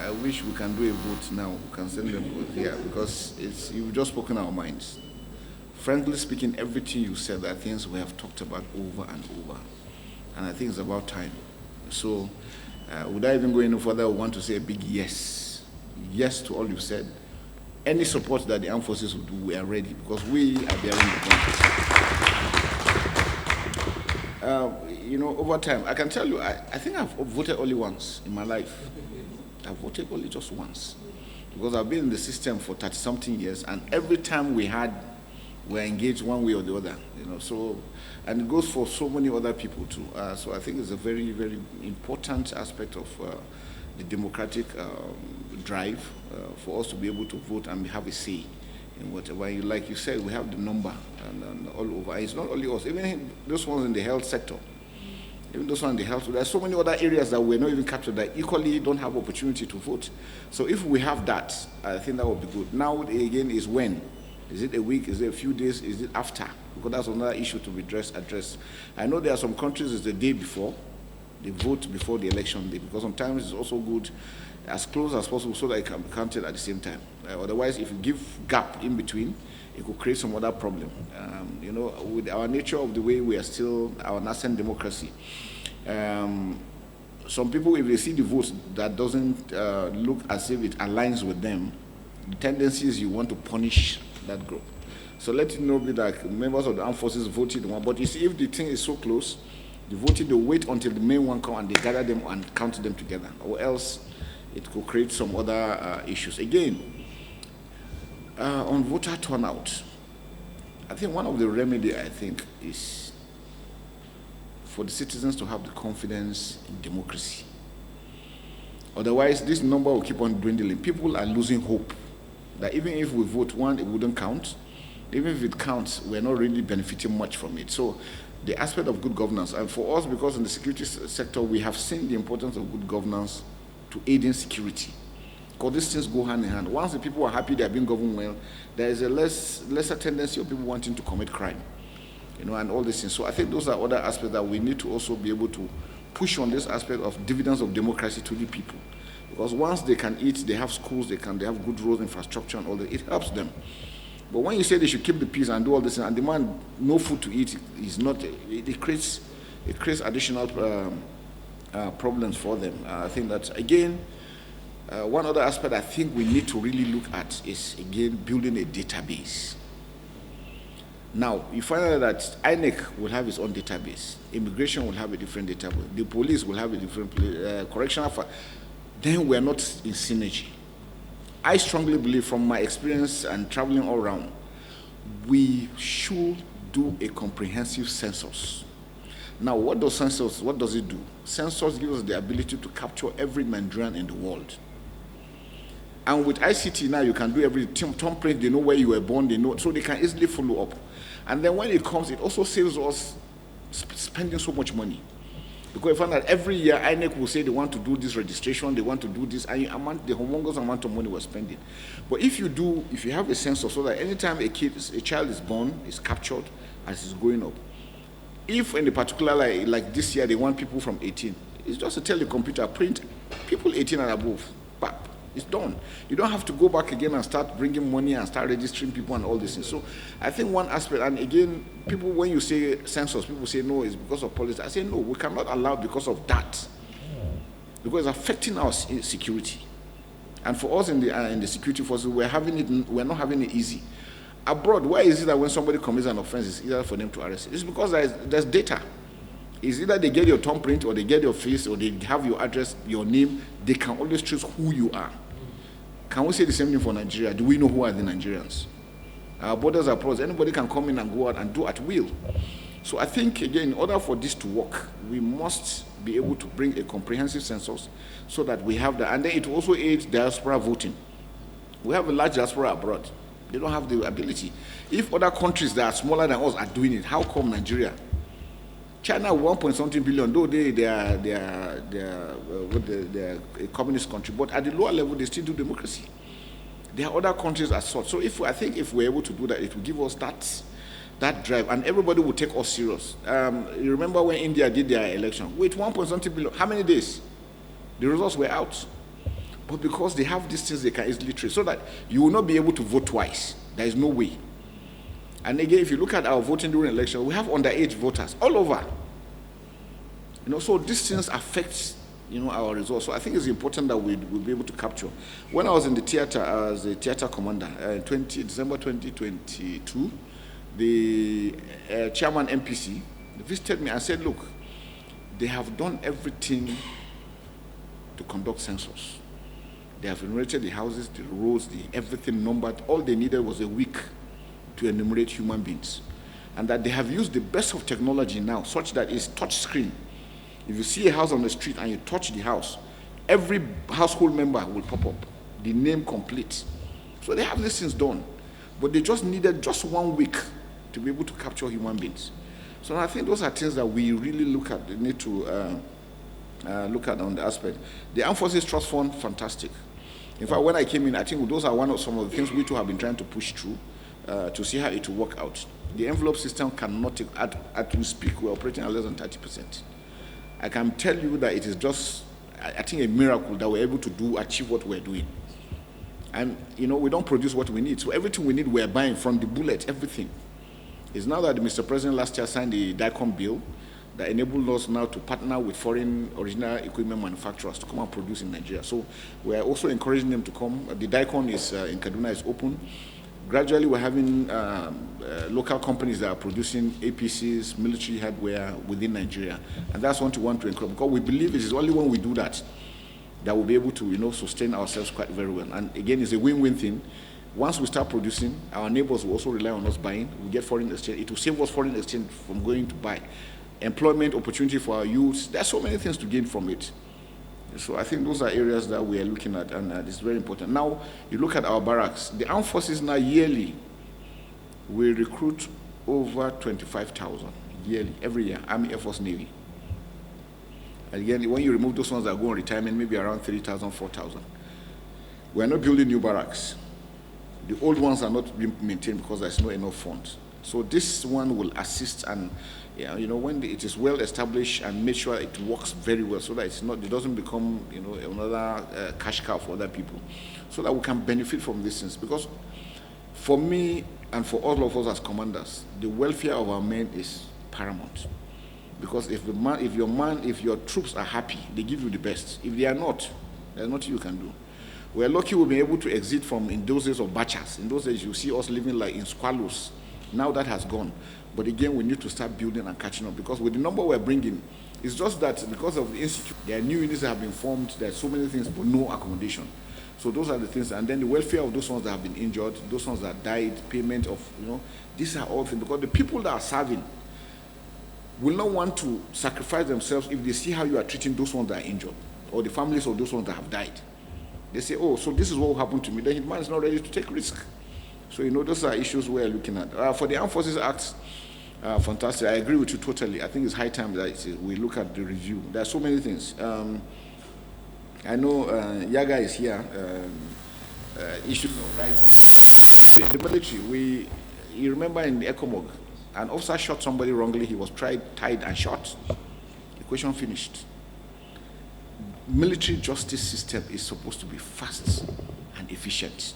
I wish we can do a vote now. We can send them vote here because you've just spoken our minds. Frankly speaking, everything you said are things we have talked about over and over. And I think it's about time. So, would I even go any further? I want to say a big yes. Yes to all you said. Any support that the armed forces will do, we are ready because we are bearing the brunt. Over time, I can tell you, I think I've voted only once in my life. I've voted only just once because I've been in the system for 30-something years, and every time we're engaged one way or the other, So, and it goes for so many other people too. So I think it's a very, very important aspect of the democratic drive for us to be able to vote and have a say in whatever. Like you said, we have the number and all over. It's not only us, even those ones in the health sector. Even those ones in the health, there are so many other areas that we're not even captured that equally don't have opportunity to vote. So if we have that, I think that would be good. Now, again, is when? Is it a week? Is it a few days? Is it after? Because that's another issue to be addressed. I know there are some countries it's the day before. They vote before the election day because sometimes it's also good as close as possible so that it can be counted at the same time. Otherwise, if you give gap in between, it could create some other problem. With our nature of the way we are still our nascent democracy, some people, if they see the votes that doesn't look as if it aligns with them, the tendency is you want to punish that group. So let it not be that members of the armed forces voted one, but you see, if the thing is so close, the voting, they wait until the main one come and they gather them and count them together, or else it could create some other issues. Again, on voter turnout, I think one of the remedy, I think, is for the citizens to have the confidence in democracy. Otherwise, this number will keep on dwindling. People are losing hope that even if we vote one, it wouldn't count. Even if it counts, we're not really benefiting much from it. So the aspect of good governance, and for us, because in the security sector, we have seen the importance of good governance to aid in security. Because these things go hand in hand. Once the people are happy they are being governed well, there is a lesser tendency of people wanting to commit crime, and all these things. So I think those are other aspects that we need to also be able to push on this aspect of dividends of democracy to the people. Because once they can eat, they have schools, they have good road infrastructure and all that, it helps them. But when you say they should keep the peace and do all this and demand no food to eat, it creates additional problems for them. I think that, again, one other aspect I think we need to really look at is, again, building a database. Now, you find out that INEC will have its own database. Immigration will have a different database. The police will have a different correctional. Then we are not in synergy. I strongly believe, from my experience and traveling all around, we should do a comprehensive census. Now, what does it do? Census gives us the ability to capture every Nigerian in the world. And with ICT now, you can do every thumbprint, they know where you were born, they know, so they can easily follow up. And then when it comes, it also saves us spending so much money. Because you find that every year, INEC will say they want to do this registration, they want to do this, and the humongous amount of money we're spending. But if you have a census, so that anytime a child is born, is captured as it's growing up. If in the particular, like this year, they want people from 18, it's just a telecomputer, print people 18 and above, bam, it's done. You don't have to go back again and start bringing money and start registering people and all this. So I think one aspect, and again, people, when you say census, people say, no, it's because of policy. I say, no, we cannot allow because of that. Because it's affecting our security. And for us in the security forces, we're not having it easy. Abroad, why is it that when somebody commits an offense, it's easier for them to arrest? It's because there's data. It's either they get your thumbprint, or they get your face, or they have your address, your name. They can always trace who you are. Can we say the same thing for Nigeria? Do we know who are the Nigerians? Our borders are porous. Anybody can come in and go out and do at will. So I think, again, in order for this to work, we must be able to bring a comprehensive census so that we have that. And then it also aids diaspora voting. We have a large diaspora abroad. They don't have the ability. If other countries that are smaller than us are doing it, how come Nigeria? China, 1.something billion, though they are a communist country, but at the lower level, they still do democracy. There are other countries as such. So I think if we're able to do that, it will give us that drive, and everybody will take us serious. You remember when India did their election? With 1.something billion, how many days? The results were out. But because they have these things, they can easily trace, so that you will not be able to vote twice. There is no way. And again, if you look at our voting during election, we have underage voters all over. So these things affect, our results. So I think it's important that we'll be able to capture. When I was in the theater as a theater commander, December 2022, the chairman MPC visited me and said, look, they have done everything to conduct census. They have enumerated the houses, the roads, everything numbered. All they needed was a week to enumerate human beings. And that they have used the best of technology now, such that it's touch screen. If you see a house on the street and you touch the house, every household member will pop up, the name complete. So they have these things done. But they just needed just 1 week to be able to capture human beings. So I think those are things that we really need to look at on the aspect. The Armed Forces Trust Fund, fantastic. In fact, when I came in, I think those are some of the things we too have been trying to push through to see how it will work out. The envelope system cannot, as we speak, we're operating at less than 30%. I can tell you that it is just, I think, a miracle that we're able to achieve what we're doing. And, we don't produce what we need. So everything we need, we're buying, from the bullet, everything. It's now that Mr. President last year signed the DICOM bill that enabled us now to partner with foreign original equipment manufacturers to come and produce in Nigeria. So we're also encouraging them to come. The DICOM is in Kaduna, is open. Gradually, we're having local companies that are producing APCs, military hardware within Nigeria. And that's what we want to encourage, because we believe it is only when we do that that we'll be able to, sustain ourselves quite very well. And again, it's a win-win thing. Once we start producing, our neighbors will also rely on us buying. We get foreign exchange. It will save us foreign exchange from going to buy. Employment opportunity for our youths. There are so many things to gain from it. So I think those are areas that we are looking at, and it's very important. Now, you look at our barracks. The armed forces now yearly, we recruit over 25,000 yearly, every year, Army, Air Force, Navy. And again, when you remove those ones that go on retirement, maybe around 3,000, 4,000. We are not building new barracks. The old ones are not being maintained because there's not enough funds. So this one will assist, and when it is well established, and make sure it works very well, so that it doesn't become another cash cow for other people, so that we can benefit from these things. Because for me and for all of us as commanders, the welfare of our men is paramount. Because if your troops are happy, they give you the best. If they are not, there's nothing you can do. We're lucky we'll be able to exit from in those days of batches. In those days, you see us living like in squalors. Now that has gone. But again, we need to start building and catching up, because with the number we're bringing, it's just that because of the institute, there are new units that have been formed, there are so many things, but no accommodation. So those are the things. And then the welfare of those ones that have been injured, those ones that died, payment of, these are all things. Because the people that are serving will not want to sacrifice themselves if they see how you are treating those ones that are injured, or the families of those ones that have died. They say, oh, so this is what will happen to me. The man is not ready to take risk. So, those are issues we're looking at. For the Armed Forces Act, fantastic. I agree with you totally. I think it's high time that we look at the review. There are so many things. I know Yaga is here. Issues of rights. In the military, you remember in the ECOMOG, an officer shot somebody wrongly. He was tried, tied, and shot. The question finished. Military justice system is supposed to be fast and efficient.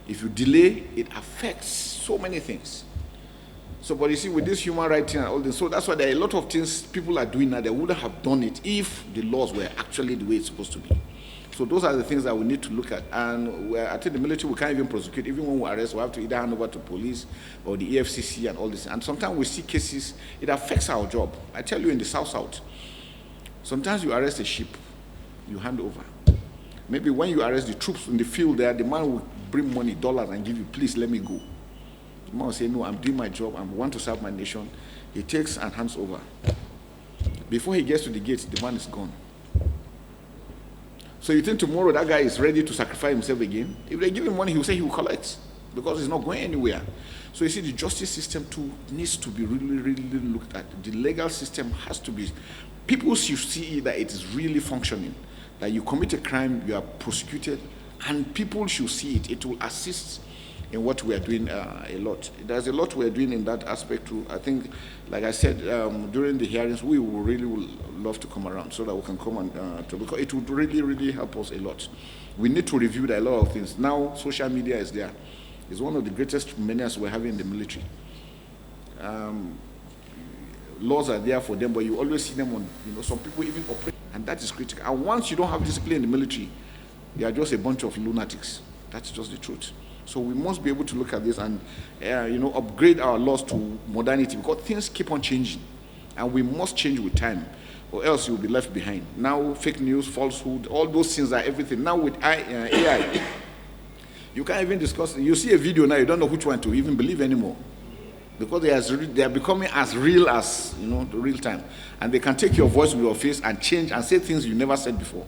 If you delay, it affects so many things. So, but you see, with this human rights and all this, so that's why there are a lot of things people are doing now that wouldn't have done it if the laws were actually the way it's supposed to be. So those are the things that we need to look at. And I think the military, we can't even prosecute. Even when we arrest, we have to either hand over to police or the EFCC and all this. And sometimes we see cases, it affects our job. I tell you, in the South, sometimes you arrest a ship, you hand over. Maybe when you arrest the troops in the field there, the man will bring money, dollars, and give you, please let me go. The man will say, no, I'm doing my job, I want to serve my nation. He takes and hands over. Before he gets to the gate, the man is gone. So you think tomorrow that guy is ready to sacrifice himself again? If they give him money, he will say he will collect, because he's not going anywhere. So you see, the justice system too needs to be really, really looked at. The legal system has to be, people should see that it is really functioning. That you commit a crime, you are prosecuted, and people should see it. It will assist in what we are doing a lot. There's a lot we are doing in that aspect too. I think, like I said, during the hearings, we will really love to come around so that we can come and because it would really, really help us a lot. we need to review a lot of things. Now, social media is there. It's one of the greatest menaces we're having in the military. Laws are there for them, but you always see them on, some people even operate, and that is critical. And once you don't have discipline in the military, they are just a bunch of lunatics. That's just the truth. So we must be able to look at this and, upgrade our laws to modernity, because things keep on changing, and we must change with time, or else you'll be left behind. Now, fake news, falsehood, all those things are everything. Now with AI, you can't even discuss. You see a video now, you don't know which one to even believe anymore, because they are becoming as real as the real time, and they can take your voice with your face and change and say things you never said before,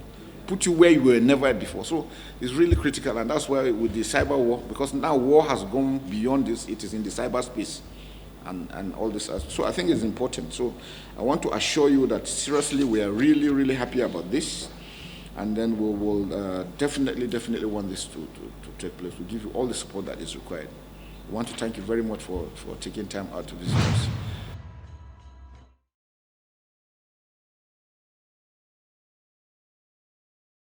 put you where you were never before. So it's really critical, and that's why with the cyber war, because now war has gone beyond this, it is in the cyberspace and all this. So I think it's important. So I want to assure you that seriously we are really, really happy about this, and then we will definitely want this to take place. We'll give you all the support that is required. I want to thank you very much for taking time out to visit us.